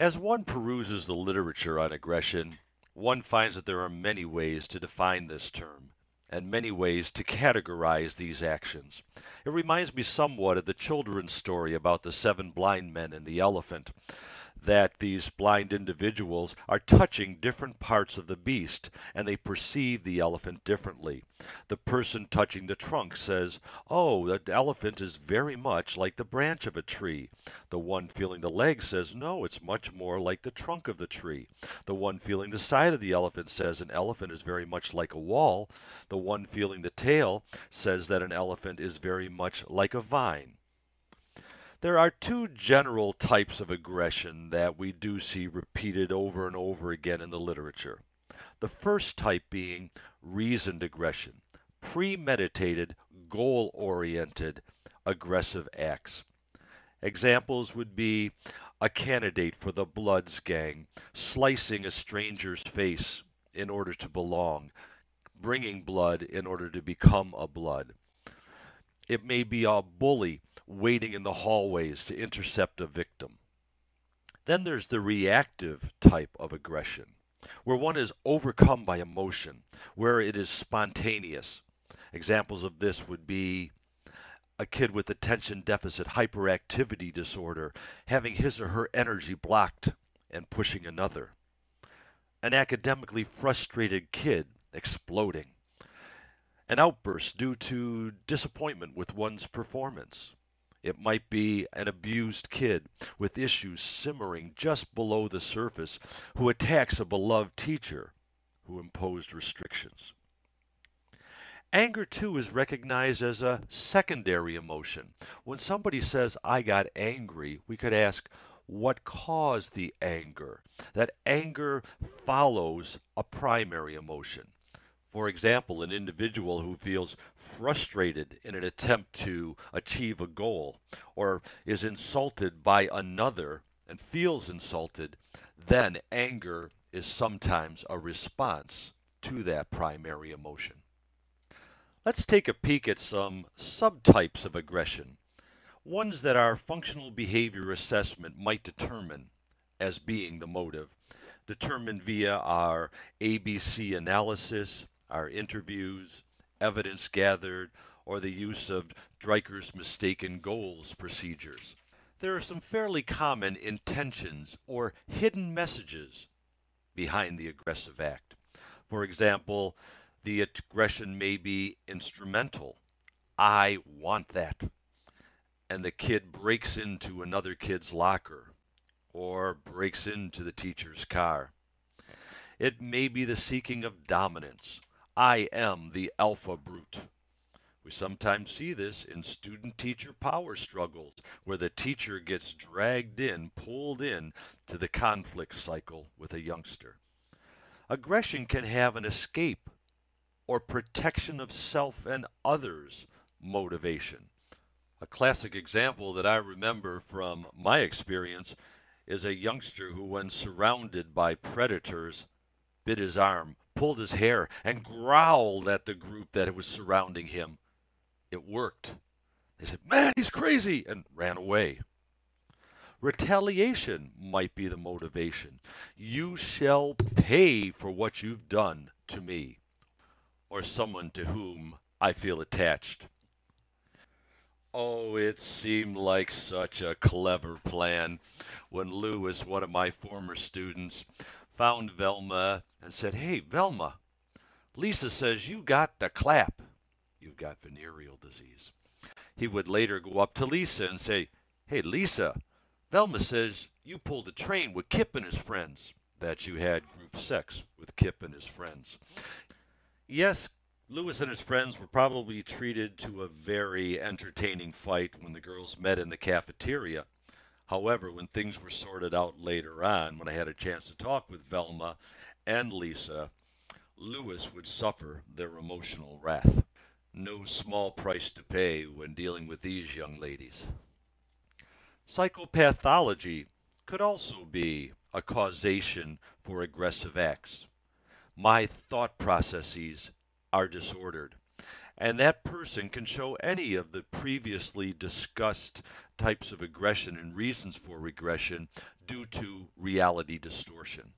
As one peruses the literature on aggression, one finds that there are many ways to define this term, and many ways to categorize these actions. It reminds me somewhat of the children's story about the seven blind men and the elephant, that these blind individuals are touching different parts of the beast and they perceive the elephant differently. The person touching the trunk says, "Oh, the elephant is very much like the branch of a tree." The one feeling the leg says, "No, it's much more like the trunk of the tree." The one feeling the side of the elephant says, "An elephant is very much like a wall." The one feeling the tail says that an elephant is very much like a vine. There are two general types of aggression that we do see repeated over and over again in the literature. The first type being reasoned aggression, premeditated, goal-oriented aggressive acts. Examples would be a candidate for the Bloods gang slicing a stranger's face in order to belong, bringing blood in order to become a Blood. It may be a bully waiting in the hallways to intercept a victim. Then there's the reactive type of aggression, where one is overcome by emotion, where it is spontaneous. Examples of this would be a kid with attention deficit hyperactivity disorder having his or her energy blocked and pushing another. An academically frustrated kid exploding. An outburst due to disappointment with one's performance. It might be an abused kid with issues simmering just below the surface who attacks a beloved teacher who imposed restrictions. Anger, too, is recognized as a secondary emotion. When somebody says, "I got angry," we could ask, what caused the anger? That anger follows a primary emotion. For example, an individual who feels frustrated in an attempt to achieve a goal or is insulted by another and feels insulted, then anger is sometimes a response to that primary emotion. Let's take a peek at some subtypes of aggression, ones that our functional behavior assessment might determine as being the motive, determined via our ABC analysis, our interviews, evidence gathered, or the use of Dreicher's mistaken goals procedures. There are some fairly common intentions or hidden messages behind the aggressive act. For example, the aggression may be instrumental. "I want that." And the kid breaks into another kid's locker or breaks into the teacher's car. It may be the seeking of dominance. "I am the alpha brute." We sometimes see this in student-teacher power struggles, where the teacher gets dragged in, pulled in to the conflict cycle with a youngster. Aggression can have an escape or protection of self and others motivation. A classic example that I remember from my experience is a youngster who, when surrounded by predators, bit his arm, pulled his hair, and growled at the group that was surrounding him. It worked. They said, "Man, he's crazy," and ran away. Retaliation might be the motivation. "You shall pay for what you've done to me," or someone to whom I feel attached. Oh, it seemed like such a clever plan when Lewis, one of my former students, found Velma and said, "Hey, Velma, Lisa says you got the clap. You've got venereal disease." He would later go up to Lisa and say, "Hey, Lisa, Velma says you pulled a train with Kip and his friends, that you had group sex with Kip and his friends." Yes, Lewis and his friends were probably treated to a very entertaining fight when the girls met in the cafeteria. However, when things were sorted out later on, when I had a chance to talk with Velma and Lisa, Lewis would suffer their emotional wrath. No small price to pay when dealing with these young ladies. Psychopathology could also be a causation for aggressive acts. My thought processes are disordered, And that person can show any of the previously discussed types of aggression and reasons for regression due to reality distortion.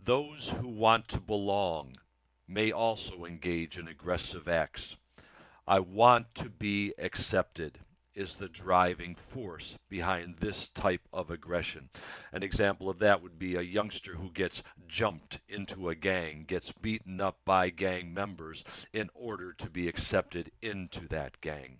Those who want to belong may also engage in aggressive acts. I want to be accepted is the driving force behind this type of aggression. An example of that would be a youngster who gets jumped into a gang, gets beaten up by gang members in order to be accepted into that gang.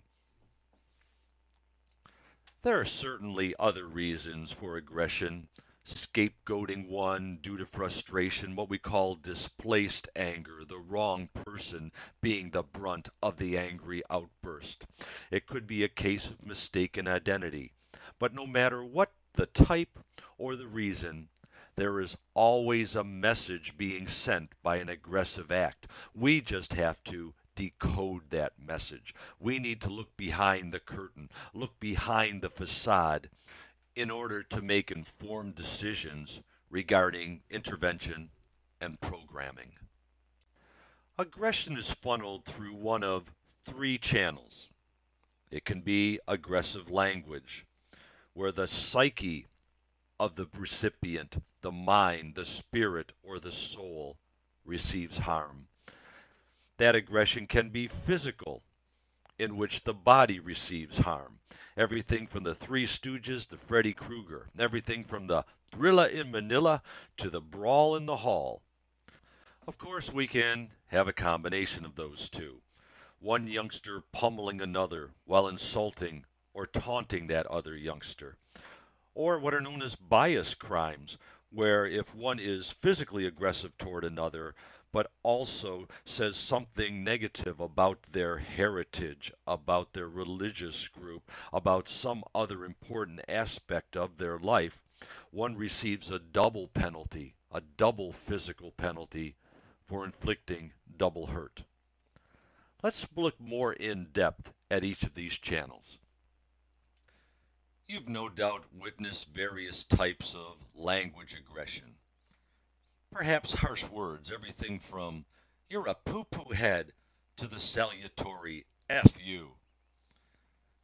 There are certainly other reasons for aggression. Scapegoating one due to frustration, what we call displaced anger, the wrong person being the brunt of the angry outburst. It could be a case of mistaken identity. But no matter what the type or the reason, there is always a message being sent by an aggressive act. We just have to decode that message. We need to look behind the curtain, look behind the facade in order to make informed decisions regarding intervention and programming. Aggression is funneled through one of three channels. It can be aggressive language, where the psyche of the recipient, the mind, the spirit, or the soul receives harm. That aggression can be physical, in which the body receives harm. Everything from the Three Stooges to Freddy Krueger. Everything from the Thriller in Manila to the Brawl in the Hall. Of course, we can have a combination of those two. One youngster pummeling another while insulting or taunting that other youngster. Or what are known as bias crimes, where if one is physically aggressive toward another, but also says something negative about their heritage, about their religious group, about some other important aspect of their life, one receives a double penalty, a double physical penalty for inflicting double hurt. Let's look more in depth at each of these channels. You've no doubt witnessed various types of language aggression. Perhaps harsh words, everything from "you're a poo-poo head" to the salutary "F you."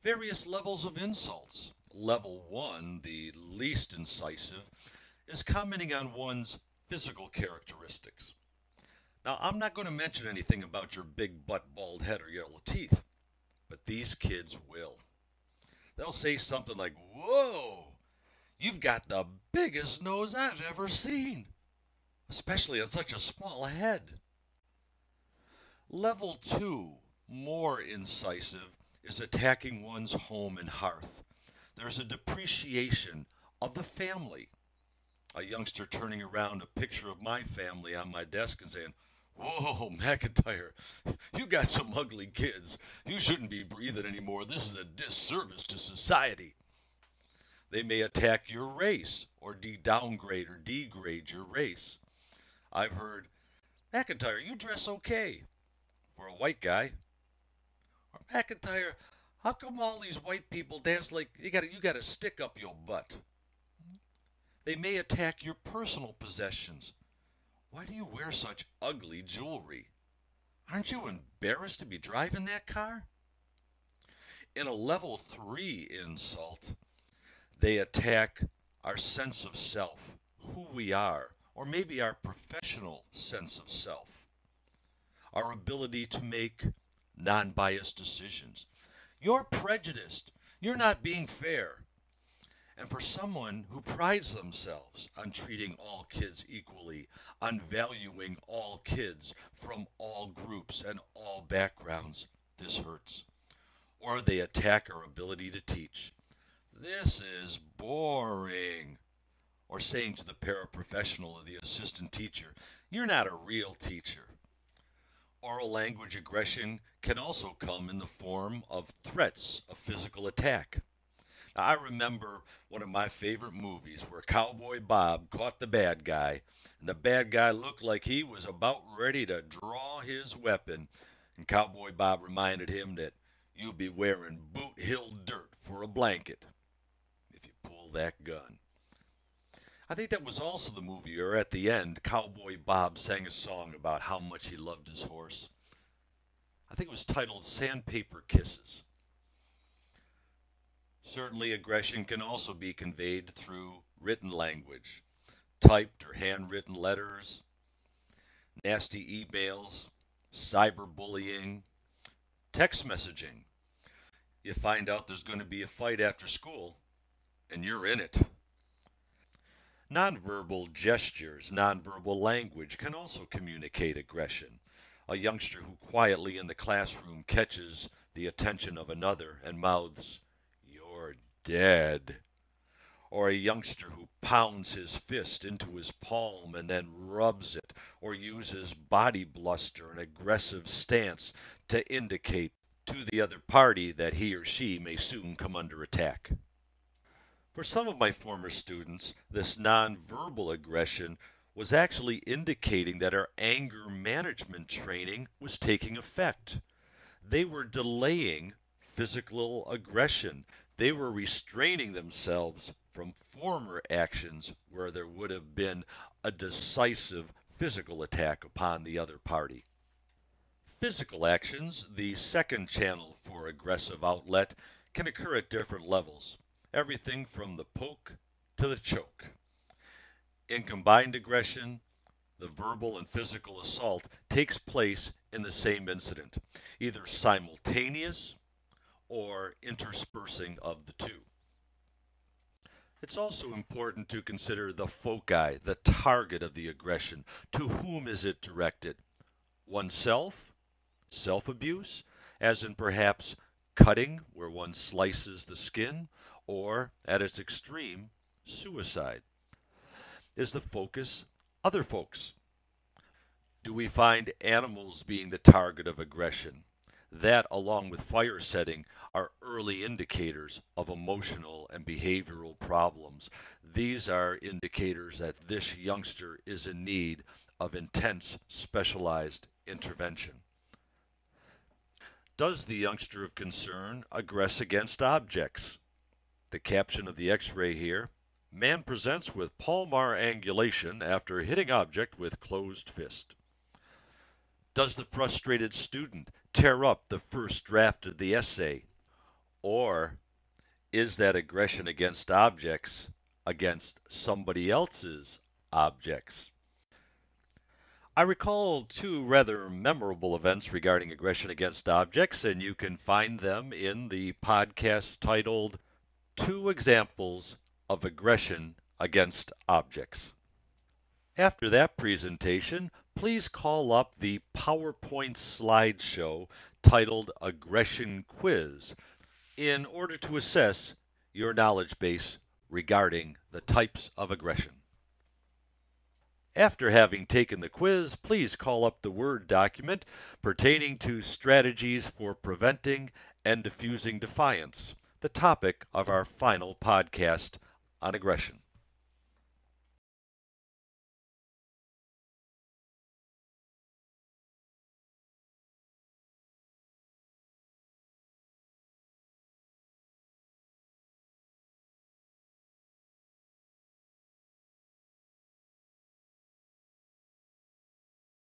Various levels of insults. Level 1, the least incisive, is commenting on one's physical characteristics. Now, I'm not going to mention anything about your big butt, bald head, or yellow teeth, but these kids will. They'll say something like, "Whoa, you've got the biggest nose I've ever seen, especially on such a small head." Level 2, more incisive, is attacking one's home and hearth. There's a depreciation of the family. A youngster turning around a picture of my family on my desk and saying, "Whoa, McIntyre, you got some ugly kids. You shouldn't be breathing anymore. This is a disservice to society." They may attack your race or downgrade or degrade your race. I've heard, "McIntyre, you dress okay for a white guy." Or, "McIntyre, how come all these white people dance like you got a stick up your butt?" They may attack your personal possessions. "Why do you wear such ugly jewelry? Aren't you embarrassed to be driving that car?" In a level 3 insult, they attack our sense of self, who we are, or maybe our professional sense of self, our ability to make non-biased decisions. "You're prejudiced. You're not being fair." And for someone who prides themselves on treating all kids equally, on valuing all kids from all groups and all backgrounds, this hurts. Or they attack our ability to teach. "This is boring." Or saying to the paraprofessional or the assistant teacher, "You're not a real teacher." Oral language aggression can also come in the form of threats of physical attack. Now, I remember one of my favorite movies where Cowboy Bob caught the bad guy, and the bad guy looked like he was about ready to draw his weapon, and Cowboy Bob reminded him that you'll be wearing Boot Hill dirt for a blanket if you pull that gun. I think that was also the movie where at the end, Cowboy Bob sang a song about how much he loved his horse. think it was titled Sandpaper Kisses. Certainly, aggression can also be conveyed through written language, typed or handwritten letters, nasty emails, cyberbullying, text messaging. You find out there's going to be a fight after school, and you're in it. Nonverbal gestures, nonverbal language can also communicate aggression. A youngster who quietly in the classroom catches the attention of another and mouths, "You're dead." Or a youngster who pounds his fist into his palm and then rubs it, or uses body bluster, an aggressive stance to indicate to the other party that he or she may soon come under attack. For some of my former students, this nonverbal aggression was actually indicating that our anger management training was taking effect. They were delaying physical aggression. They were restraining themselves from former actions where there would have been a decisive physical attack upon the other party. Physical actions, the second channel for aggressive outlet, can occur at different levels. Everything from the poke to the choke. In combined aggression, the verbal and physical assault takes place in the same incident, either simultaneous or interspersing of the two. It's also important to consider the foci, the target of the aggression. To whom is it directed? Oneself? Self-abuse, as in perhaps cutting, where one slices the skin, or, at its extreme, suicide. Is the focus other folks? Do we find animals being the target of aggression? That, along with fire setting, are early indicators of emotional and behavioral problems. These are indicators that this youngster is in need of intense, specialized intervention. Does the youngster of concern aggress against objects? The caption of the X-ray here, man presents with palmar angulation after hitting object with closed fist. Does the frustrated student tear up the first draft of the essay? Or is that aggression against objects against somebody else's objects? I recall two rather memorable events regarding aggression against objects, and you can find them in the podcast titled Two Examples of Aggression Against Objects. After that presentation, please call up the PowerPoint slideshow titled Aggression Quiz in order to assess your knowledge base regarding the types of aggression. After having taken the quiz, please call up the Word document pertaining to strategies for preventing and diffusing defiance, the topic of our final podcast on aggression.